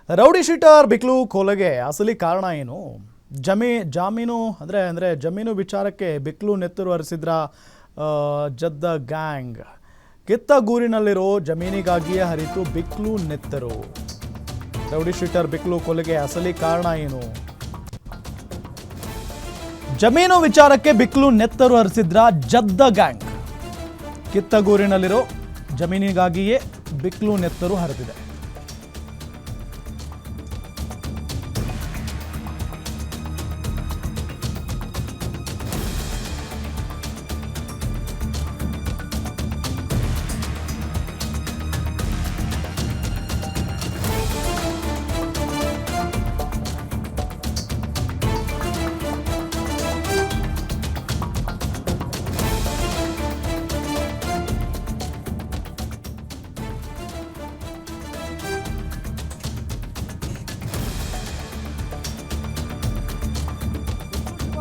Rowdy sheeter ಬಿಕ್ಲು ಕೊಲೆಗೆ ಅಸಲಿ ಕಾರಣ ಏನು? ಜಮೀನು ವಿಚಾರಕ್ಕೆ ಬಿಕ್ಲು ನೆತ್ತರು ಹರಿಸಿದ್ರ ಜದ್ದ ಗ್ಯಾಂಗ್. ಕಿತ್ತಗೂರಿನಲ್ಲಿರೋ ಜಮೀನಿಗಾಗಿಯೇ ಹರಿತು ಬಿಕ್ಲು ನೆತ್ತರು. ರೌಡಿ ಶೀಟರ್ ಬಿಕ್ಲು ಕೊಲೆಗೆ ಅಸಲಿ ಕಾರಣ ಏನು? ಜಮೀನು ವಿಚಾರಕ್ಕೆ ಬಿಕ್ಲು ನೆತ್ತರು ಹರಿಸಿದ್ರ ಜದ್ದ ಗ್ಯಾಂಗ್. ಕಿತ್ತಗೂರಿನಲ್ಲಿರೋ ಜಮೀನಿಗಾಗಿಯೇ ಬಿಕ್ಲು ನೆತ್ತರು ಹರಿದಿದೆ.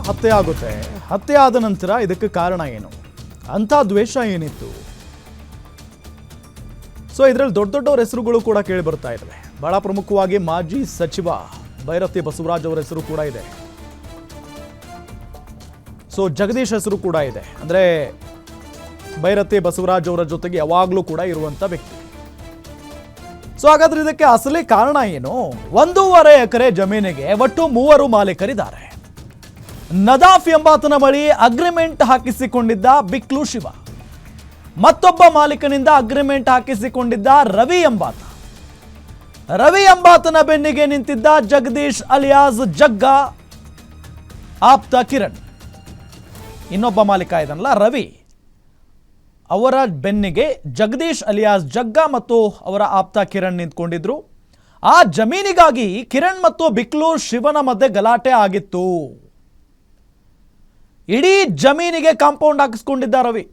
ಹತ್ಯೆ ಆಗುತ್ತೆ. ಹತ್ಯೆ ಆದ ನಂತರ ಇದಕ್ಕೆ ಕಾರಣ ಏನು? ಅಂಥ ದ್ವೇಷ ಏನಿತ್ತು? ಸೊ ಇದರಲ್ಲಿ ದೊಡ್ಡ ದೊಡ್ಡವರ ಹೆಸರುಗಳು ಕೂಡ ಕೇಳಿ ಬರ್ತಾ ಇದ್ದಾವೆ. ಬಹಳ ಪ್ರಮುಖವಾಗಿ ಮಾಜಿ ಸಚಿವ ಭೈರತಿ ಬಸವರಾಜ್ ಅವರ ಹೆಸರು ಕೂಡ ಇದೆ. ಸೊ ಜಗದೀಶ್ ಹೆಸರು ಕೂಡ ಇದೆ. ಅಂದ್ರೆ ಭೈರತಿ ಬಸವರಾಜ್ ಅವರ ಜೊತೆಗೆ ಯಾವಾಗಲೂ ಕೂಡ ಇರುವಂತ ವ್ಯಕ್ತಿ. ಸೊ ಹಾಗಾದ್ರೆ ಇದಕ್ಕೆ ಅಸಲಿ ಕಾರಣ ಏನು? 1.5 ಎಕರೆ ಜಮೀನಿಗೆ ಒಟ್ಟು 3 ಮಾಲೀಕರಿದ್ದಾರೆ. ನದಾಫ್ ಎಂಬಾತನ ಬಳಿ ಅಗ್ರಿಮೆಂಟ್ ಹಾಕಿಸಿಕೊಂಡಿದ್ದ ಬಿಕ್ಲು ಶಿವ, ಮತ್ತೊಬ್ಬ ಮಾಲೀಕನಿಂದ ಅಗ್ರಿಮೆಂಟ್ ಹಾಕಿಸಿಕೊಂಡಿದ್ದ ರವಿ ಎಂಬಾತನ ಬೆನ್ನಿಗೆ ನಿಂತಿದ್ದ ಜಗದೀಶ್ ಅಲಿಯಾಸ್ ಜಗ್ಗ, ಆಪ್ತ ಕಿರಣ್. ಇನ್ನೊಬ್ಬ ಮಾಲೀಕ ಇದನ್ನಲ್ಲ ರವಿ, ಅವರ ಬೆನ್ನಿಗೆ ಜಗದೀಶ್ ಅಲಿಯಾಸ್ ಜಗ್ಗ ಮತ್ತು ಅವರ ಆಪ್ತ ಕಿರಣ್ ನಿಂತ್ಕೊಂಡಿದ್ರು. ಆ ಜಮೀನಿಗಾಗಿ ಕಿರಣ್ ಮತ್ತು ಬಿಕ್ಲು ಶಿವನ ಮಧ್ಯೆ ಗಲಾಟೆ ಆಗಿತ್ತು. ಇಡೀ ಜಮೀನಿಗೆ ಕಾಂಪೌಂಡ್ ಹಾಕಿಸ್ಕೊಂಡಿದ್ದ ರವಿ,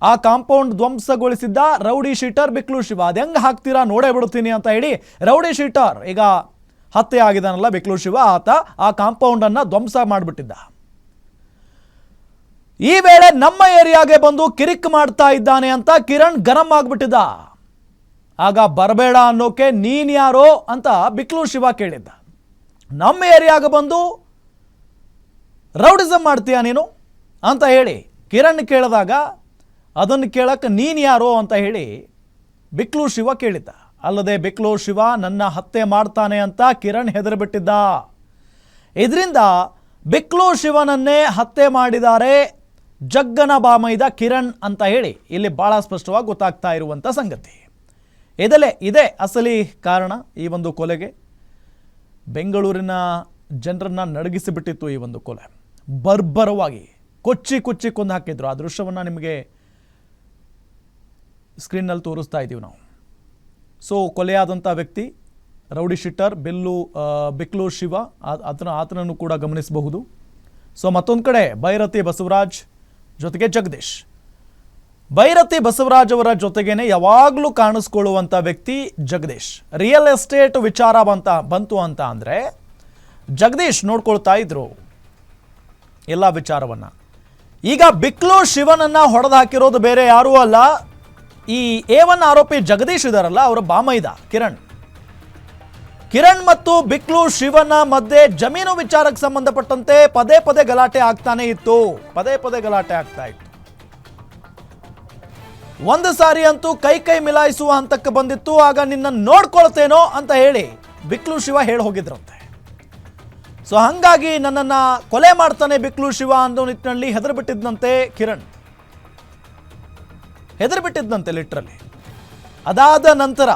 ಆ ಕಾಂಪೌಂಡ್ ಧ್ವಂಸಗೊಳಿಸಿದ್ದ ರೌಡಿ ಶೀಟರ್ ಬಿಕ್ಲು ಶಿವ. ಅದು ಹೆಂಗೆ ಹಾಕ್ತೀರಾ ನೋಡೇ ಬಿಡ್ತೀನಿ ಅಂತ ಹೇಳಿ ರೌಡಿ ಶೀಟರ್, ಈಗ ಹತ್ಯೆ ಆಗಿದಾನಲ್ಲ ಬಿಕ್ಲು ಶಿವ, ಆತ ಆ ಕಾಂಪೌಂಡ್ ಅನ್ನ ಧ್ವಂಸ ಮಾಡಿಬಿಟ್ಟಿದ್ದ. ಈ ವೇಳೆ ನಮ್ಮ ಏರಿಯಾಗೆ ಬಂದು ಕಿರಿಕ್ ಮಾಡ್ತಾ ಇದ್ದಾನೆ ಅಂತ ಕಿರಣ್ ಗರಂ ಆಗ್ಬಿಟ್ಟಿದ್ದ. ಆಗ ಬರಬೇಡ ಅನ್ನೋಕೆ ನೀನ್ ಯಾರೋ ಅಂತ ಬಿಕ್ಲು ಶಿವ ಕೇಳಿದ್ದ. ನಮ್ಮ ಏರಿಯಾಗೆ ಬಂದು ರೌಡಿಸಮ್ ಮಾಡ್ತೀಯ ನೀನು ಅಂತ ಹೇಳಿ ಕಿರಣ್ ಕೇಳಿದಾಗ, ಅದನ್ನು ಕೇಳಕ್ಕೆ ನೀನು ಯಾರೋ ಅಂತ ಹೇಳಿ ಬಿಕ್ಲು ಶಿವ ಕೇಳಿದ್ದ. ಅಲ್ಲದೆ ಬಿಕ್ಲು ಶಿವ ನನ್ನ ಹತ್ಯೆ ಮಾಡ್ತಾನೆ ಅಂತ ಕಿರಣ್ ಹೆದರಿಬಿಟ್ಟಿದ್ದ. ಇದರಿಂದ ಬಿಕ್ಲು ಶಿವನನ್ನೇ ಹತ್ಯೆ ಮಾಡಿದ್ದಾರೆ ಜಗ್ಗನ ಬಾಮೈದ ಕಿರಣ್ ಅಂತ ಹೇಳಿ ಇಲ್ಲಿ ಬಹಳ ಸ್ಪಷ್ಟವಾಗಿ ಗೊತ್ತಾಗ್ತಾ ಇರುವಂಥ ಸಂಗತಿ. ಇದೇ ಅಸಲಿ ಕಾರಣ ಈ ಒಂದು ಕೊಲೆಗೆ. ಬೆಂಗಳೂರಿನ ಜನರನ್ನ ನಡಗಿಸಿಬಿಟ್ಟಿತ್ತು ಈ ಒಂದು ಕೊಲೆ. ಬರ್ಬರವಾಗಿ ಕೊಚ್ಚಿ ಕೊಂದು ಹಾಕಿದ್ರು. ಆ ದೃಶ್ಯವನ್ನು ನಿಮಗೆ ಸ್ಕ್ರೀನ್ನಲ್ಲಿ ತೋರಿಸ್ತಾ ಇದ್ದೀವಿ ನಾವು. ಸೊ ಕೊಲೆಯಾದಂಥ ವ್ಯಕ್ತಿ ರೌಡಿ ಶೀಟರ್ ಬಿಕ್ಲು ಶಿವ, ಆತನನ್ನು ಕೂಡ ಗಮನಿಸಬಹುದು. ಸೊ ಮತ್ತೊಂದು ಕಡೆ ಭೈರತಿ ಬಸವರಾಜ್ ಜೊತೆಗೆ ಜಗದೀಶ್. ಭೈರತಿ ಬಸವರಾಜ್ ಅವರ ಜೊತೆಗೇನೆ ಯಾವಾಗಲೂ ಕಾಣಿಸ್ಕೊಳ್ಳುವಂಥ ವ್ಯಕ್ತಿ ಜಗದೀಶ್. ರಿಯಲ್ ಎಸ್ಟೇಟ್ ವಿಚಾರ ಬಂತು ಅಂತ ಅಂದರೆ ಜಗದೀಶ್ ನೋಡ್ಕೊಳ್ತಾ ಇದ್ರು ಎಲ್ಲ ವಿಚಾರವನ್ನ. ಈಗ ಬಿಕ್ಲು ಶಿವನನ್ನ ಹೊಡೆದು ಹಾಕಿರೋದು ಬೇರೆ ಯಾರೂ ಅಲ್ಲ, ಈ A1 ಆರೋಪಿ ಜಗದೀಶ್ ಇದಾರಲ್ಲ, ಅವರ ಬಾಮೈದ ಕಿರಣ್ ಮತ್ತು ಬಿಕ್ಲು ಶಿವನ ಮಧ್ಯೆ ಜಮೀನು ವಿಚಾರಕ್ಕೆ ಸಂಬಂಧಪಟ್ಟಂತೆ ಪದೇ ಗಲಾಟೆ ಆಗ್ತಾನೆ ಇತ್ತು. ಗಲಾಟೆ ಆಗ್ತಾ ಇತ್ತು. ಒಂದು ಸಾರಿ ಅಂತೂ ಕೈ ಮಿಲಾಯಿಸುವ ಹಂತಕ್ಕೆ ಬಂದಿತ್ತು. ಆಗ ನಿನ್ನ ನೋಡ್ಕೊಳ್ತೇನೋ ಅಂತ ಹೇಳಿ ಬಿಕ್ಲು ಶಿವ ಹೇಳಿ ಹೋಗಿದ್ರಂತೆ. ಸೊ ಹಂಗಾಗಿ ನನ್ನನ್ನು ಕೊಲೆ ಮಾಡ್ತಾನೆ ಬಿಕ್ಲು ಶಿವ ಅನ್ನೋ ನಿಟ್ಟಿನಲ್ಲಿ ಹೆದರ್ಬಿಟ್ಟಿದ್ದಂತೆ ಕಿರಣ್, ಲಿಟ್ರಲಿ. ಅದಾದ ನಂತರ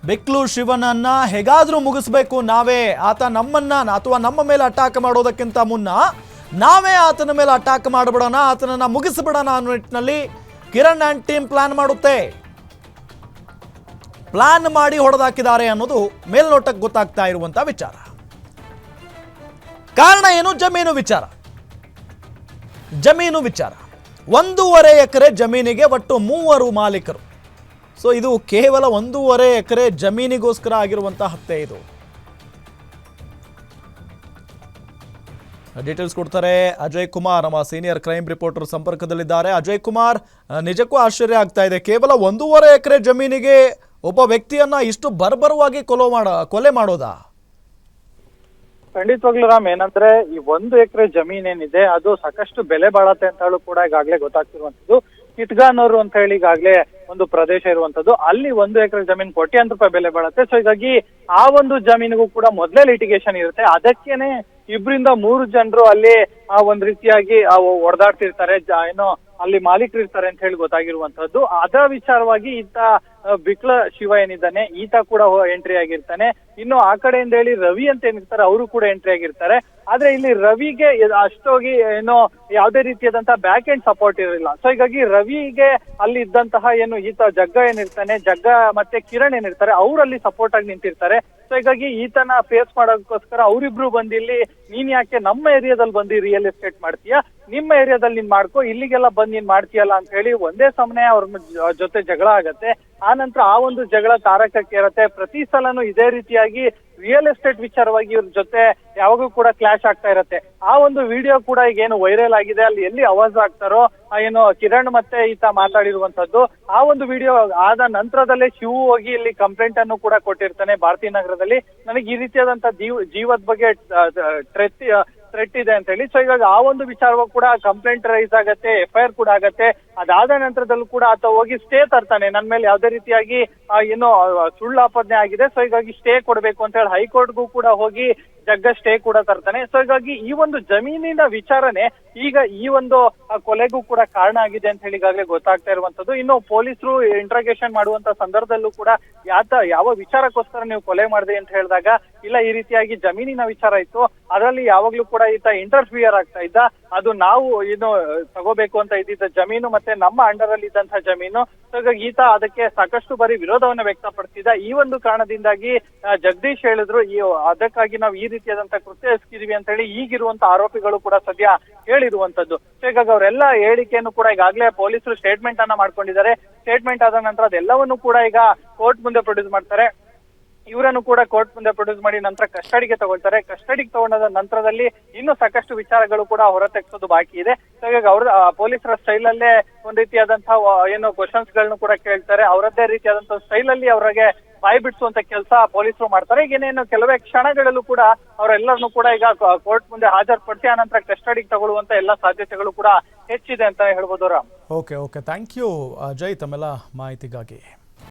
ಬಿಕ್ಲು ಶಿವನನ್ನ ಹೇಗಾದ್ರೂ ಮುಗಿಸ್ಬೇಕು ನಾವೇ, ಆತ ನಮ್ಮನ್ನ ಅಥವಾ ನಮ್ಮ ಮೇಲೆ ಅಟ್ಯಾಕ್ ಮಾಡೋದಕ್ಕಿಂತ ಮುನ್ನ ನಾವೇ ಆತನ ಮೇಲೆ ಅಟ್ಯಾಕ್ ಮಾಡಿಬಿಡೋಣ, ಆತನನ್ನ ಮುಗಿಸ್ಬಿಡೋಣ ಅನ್ನೋ ನಿಟ್ಟಿನಲ್ಲಿ ಕಿರಣ್ ಆ್ಯಂಡ್ ಟೀಮ್ ಪ್ಲಾನ್ ಮಾಡುತ್ತೆ. ಪ್ಲಾನ್ ಮಾಡಿ ಹೊಡೆದಾಕಿದ್ದಾರೆ ಅನ್ನೋದು ಮೇಲ್ನೋಟಕ್ಕೆ ಗೊತ್ತಾಗ್ತಾ ಇರುವಂತ ವಿಚಾರ. ಕಾರಣ ಏನು? ಜಮೀನು ವಿಚಾರ. 1.5 ಎಕರೆ ಜಮೀನಿಗೆ ಒಟ್ಟು 3 ಮಾಲೀಕರು. ಸೊ ಇದು ಕೇವಲ 1.5 ಎಕರೆ ಜಮೀನಿಗೋಸ್ಕರ ಆಗಿರುವಂತಹ ಹತ್ಯೆ. ಇದು ಡೀಟೇಲ್ಸ್ ಕೊಡ್ತಾರೆ ಅಜಯ್ ಕುಮಾರ್, ನಮ್ಮ ಸೀನಿಯರ್ ಕ್ರೈಮ್ ರಿಪೋರ್ಟರ್ ಸಂಪರ್ಕದಲ್ಲಿದ್ದಾರೆ. ಅಜಯ್ ಕುಮಾರ್, ನಿಜಕ್ಕೂ ಆಶ್ಚರ್ಯ ಆಗ್ತಾ ಇದೆ. ಕೇವಲ 1.5 ಎಕರೆ ಜಮೀನಿಗೆ ಒಬ್ಬ ವ್ಯಕ್ತಿಯನ್ನ ಇಷ್ಟು ಬರ್ಬರವಾಗಿ ಕೊಲೆ ಮಾಡೋದಾ? ಖಂಡಿತವಾಗ್ಲೂ ರಾಮ್, ಏನಂದ್ರೆ ಈ 1 ಎಕರೆ ಜಮೀನೇನಿದೆ ಅದು ಸಾಕಷ್ಟು ಬೆಲೆ ಬಾಳತ್ತೆ ಅಂತ ಹೇಳಿ ಕೂಡ ಈಗಾಗಲೇ ಗೊತ್ತಾಗ್ತಿರುವಂತದ್ದು. ಕಿಟ್ಗಾನೂರು ಅಂತ ಹೇಳಿ ಈಗಾಗಲೇ ಒಂದು ಪ್ರದೇಶ ಇರುವಂತದ್ದು, ಅಲ್ಲಿ 1 ಎಕರೆ ಜಮೀನು ಕೋಟ್ಯಾಂತರ ರೂಪಾಯಿ ಬೆಲೆ ಬಾಳತ್ತೆ. ಸೊ ಹೀಗಾಗಿ ಆ ಒಂದು ಜಮೀನಿಗೂ ಕೂಡ ಮೊದಲೇ ಲಿಟಿಗೇಷನ್ ಇರುತ್ತೆ. ಅದಕ್ಕೇನೆ 2-3 ಜನರು ಅಲ್ಲಿ ಒಂದ್ ರೀತಿಯಾಗಿ ಹೊಡೆದಾಡ್ತಿರ್ತಾರೆ, ಏನೋ ಅಲ್ಲಿ ಮಾಲೀಕರು ಇರ್ತಾರೆ ಅಂತ ಹೇಳಿ ಗೊತ್ತಾಗಿರುವಂತದ್ದು. ಅದ ವಿಚಾರವಾಗಿ ಈತ ಬಿಕ್ಲ ಶಿವ ಏನಿದ್ದಾನೆ ಈತ ಕೂಡ ಎಂಟ್ರಿ ಆಗಿರ್ತಾನೆ. ಇನ್ನು ಆ ಕಡೆಯಿಂದ ಹೇಳಿ ರವಿ ಅಂತ ಏನಿರ್ತಾರೆ ಅವರು ಕೂಡ ಎಂಟ್ರಿ ಆಗಿರ್ತಾರೆ. ಆದ್ರೆ ಇಲ್ಲಿ ರವಿಗೆ ಅಷ್ಟೋಗಿ ಏನೋ ಯಾವುದೇ ರೀತಿಯಾದಂತಹ ಬ್ಯಾಕ್ ಎಂಡ್ ಸಪೋರ್ಟ್ ಇರಲಿಲ್ಲ. ಸೊ ಹೀಗಾಗಿ ರವಿಗೆ ಅಲ್ಲಿ ಇದ್ದಂತಹ ಏನು ಈತ ಜಗ್ಗ ಏನಿರ್ತಾನೆ, ಜಗ್ಗ ಮತ್ತೆ ಕಿರಣ್ ಏನಿರ್ತಾರೆ ಅವರಲ್ಲಿ ಸಪೋರ್ಟ್ ಆಗಿ ನಿಂತಿರ್ತಾರೆ. ಸೊ ಹೀಗಾಗಿ ಈತನ ಫೇಸ್ ಮಾಡೋದಕ್ಕೋಸ್ಕರ ಅವರಿಬ್ರು ಬಂದು ಇಲ್ಲಿ ನೀನ್ ಯಾಕೆ ನಮ್ಮ ಏರಿಯಾದಲ್ಲಿ ಬಂದು ರಿಯಲ್ ಎಸ್ಟೇಟ್ ಮಾಡ್ತೀಯಾ, ನಿಮ್ಮ ಏರಿಯಾದಲ್ಲಿ ನೀನ್ ಮಾಡ್ಕೋ, ಇಲ್ಲಿಗೆಲ್ಲ ಬಂದ್ ನೀನ್ ಮಾಡ್ತೀಯಲ್ಲ ಅಂತ ಹೇಳಿ ಒಂದೇ ಸಮನೆ ಅವ್ರ ಜೊತೆ ಜಗಳ ಆಗತ್ತೆ. ಆ ನಂತರ ಆ ಒಂದು ಜಗಳ ತಾರಕಕ್ಕೆ ಇರತ್ತೆ. ಪ್ರತಿ ಸಲನೂ ಇದೇ ರೀತಿಯಾಗಿ ರಿಯಲ್ ಎಸ್ಟೇಟ್ ವಿಚಾರವಾಗಿ ಇವ್ರ ಜೊತೆ ಯಾವಾಗೂ ಕೂಡ ಕ್ಲಾಶ್ ಆಗ್ತಾ ಇರತ್ತೆ. ಆ ಒಂದು ವಿಡಿಯೋ ಕೂಡ ಈಗ ಏನು ವೈರಲ್ ಆಗಿದೆ, ಅಲ್ಲಿ ಎಲ್ಲಿ ಆವಾಜ್ ಆಗ್ತಾರೋ ಏನು ಕಿರಣ್ ಮತ್ತೆ ಈತ ಮಾತಾಡಿರುವಂತದ್ದು. ಆ ಒಂದು ವಿಡಿಯೋ ಆದ ನಂತರದಲ್ಲೇ ಶಿವು ಹೋಗಿ ಇಲ್ಲಿ ಕಂಪ್ಲೇಂಟ್ ಅನ್ನು ಕೂಡ ಕೊಟ್ಟಿರ್ತಾನೆ ಭಾರತೀಯ ನಗರದಲ್ಲಿ, ನನಗೆ ಈ ರೀತಿಯಾದಂತ ಜೀವದ ಬಗ್ಗೆ ಥ್ರೆಟ್ ಇದೆ ಅಂತ ಹೇಳಿ. ಸೊ ಇವಾಗ ಆ ಒಂದು ವಿಚಾರವಾಗಿ ಕೂಡ ಕಂಪ್ಲೇಂಟ್ ರೈಸ್ ಆಗತ್ತೆ, FIR ಕೂಡ ಆಗತ್ತೆ. ಅದಾದ ನಂತರದಲ್ಲೂ ಕೂಡ ಆತ ಹೋಗಿ ಸ್ಟೇ ತರ್ತಾನೆ, ನನ್ನ ಮೇಲೆ ಯಾವುದೇ ರೀತಿಯಾಗಿ ಏನೋ ಸುಳ್ಳು ಆಪಾದನೆ ಆಗಿದೆ, ಸೊ ಹೀಗಾಗಿ ಸ್ಟೇ ಕೊಡ್ಬೇಕು ಅಂತ ಹೇಳಿ ಹೈಕೋರ್ಟ್ಗೂ ಕೂಡ ಹೋಗಿ ಜಗ್ಗ ಸ್ಟೇ ಕೂಡ ತರ್ತಾನೆ. ಸೊ ಹೀಗಾಗಿ ಈ ಒಂದು ಜಮೀನಿನ ವಿಚಾರನೆ ಈಗ ಈ ಒಂದು ಕೊಲೆಗೂ ಕೂಡ ಕಾರಣ ಆಗಿದೆ ಅಂತ ಹೇಳಿ ಈಗಾಗಲೇ ಗೊತ್ತಾಗ್ತಾ ಇರುವಂತದ್ದು. ಇನ್ನು ಪೊಲೀಸರು ಇಂಟ್ರಾಗೇಷನ್ ಮಾಡುವಂತ ಸಂದರ್ಭದಲ್ಲೂ ಕೂಡ ಯಾವ ವಿಚಾರಕ್ಕೋಸ್ಕರ ನೀವು ಕೊಲೆ ಮಾಡಿದ್ರಿ ಅಂತ ಹೇಳಿದಾಗ, ಇಲ್ಲ ಈ ರೀತಿಯಾಗಿ ಜಮೀನಿನ ವಿಚಾರ ಇತ್ತು, ಅದರಲ್ಲಿ ಯಾವಾಗ್ಲೂ ಕೂಡ ಈತ ಇಂಟರ್ಫಿಯರ್ ಆಗ್ತಾ ಇದ್ದ, ಅದು ನಾವು ಏನು ತಗೋಬೇಕು ಅಂತ ಇದ್ದಿದ್ದ ಜಮೀನು ಮತ್ತೆ ನಮ್ಮ ಅಂಡರ್ ಅಲ್ಲಿ ಇದ್ದಂತಹ ಜಮೀನು. ಸೊ ಹೀಗಾಗಿ ಈತ ಅದಕ್ಕೆ ಸಾಕಷ್ಟು ಬಾರಿ ವಿರೋಧವನ್ನ ವ್ಯಕ್ತಪಡಿಸಿದ. ಈ ಒಂದು ಕಾರಣದಿಂದಾಗಿ ಜಗದೀಶ್ ಹೇಳಿದ್ರು ಅದಕ್ಕಾಗಿ ನಾವು ಈ ರೀತಿಯಾದಂತಹ ಕೃತ್ಯ ಎಸಗಿದೀವಿ ಅಂತ ಹೇಳಿ ಈಗಿರುವಂತ ಆರೋಪಿಗಳು ಕೂಡ ಸದ್ಯ ಹೇಳಿರುವಂತದ್ದು. ಸೊ ಹೀಗಾಗಿ ಅವರೆಲ್ಲ ಹೇಳಿಕೆಯನ್ನು ಕೂಡ ಈಗಾಗಲೇ ಪೊಲೀಸರು ಸ್ಟೇಟ್ಮೆಂಟ್ ಅನ್ನ ಮಾಡ್ಕೊಂಡಿದ್ದಾರೆ. ಸ್ಟೇಟ್ಮೆಂಟ್ ಆದ ನಂತರ ಅದೆಲ್ಲವನ್ನು ಕೂಡ ಈಗ ಕೋರ್ಟ್ ಮುಂದೆ ಪ್ರೊಡ್ಯೂಸ್ ಮಾಡ್ತಾರೆ. ಇವರನ್ನು ಕೂಡ ಕೋರ್ಟ್ ಮುಂದೆ ಪ್ರೊಡ್ಯೂಸ್ ಮಾಡಿ ನಂತರ ಕಸ್ಟಡಿಗೆ ತಗೊಳ್ತಾರೆ. ಕಸ್ಟಡಿಗೆ ತಗೊಂಡ ನಂತರದಲ್ಲಿ ಇನ್ನೂ ಸಾಕಷ್ಟು ವಿಚಾರಗಳು ಕೂಡ ಹೊರತೆಗೆಸೋದು ಬಾಕಿ ಇದೆ. ಸೊ ಹೀಗಾಗಿ ಪೊಲೀಸರ ಸ್ಟೈಲ್ ಅಲ್ಲೇ ಒಂದ್ ರೀತಿಯಾದಂತಹ ಏನು ಕ್ವಶನ್ಸ್ ಗಳನ್ನು ಕೂಡ ಕೇಳ್ತಾರೆ. ಅವರದ್ದೇ ರೀತಿಯಾದಂತಹ ಸ್ಟೈಲ್ ಅಲ್ಲಿ ಅವರಿಗೆ ಬಾಯಿ ಬಿಡಿಸುವಂತ ಕೆಲಸ ಪೊಲೀಸರು ಮಾಡ್ತಾರೆ. ಈಗ ಏನೇನು ಕೆಲವೇ ಕ್ಷಣಗಳಲ್ಲೂ ಕೂಡ ಅವರೆಲ್ಲರನ್ನು ಕೂಡ ಈಗ ಕೋರ್ಟ್ ಮುಂದೆ ಹಾಜರುಪಡಿಸಿ ಆನಂತರ ಕಸ್ಟಡಿಗೆ ತಗೊಳ್ಳುವಂತ ಎಲ್ಲ ಸಾಧ್ಯತೆಗಳು ಕೂಡ ಹೆಚ್ಚಿದೆ ಅಂತ ಹೇಳ್ಬೋದು Ram. Okay, thank you Ajay ತಮ್ಮೆಲ್ಲ ಮಾಹಿತಿಗಾಗಿ.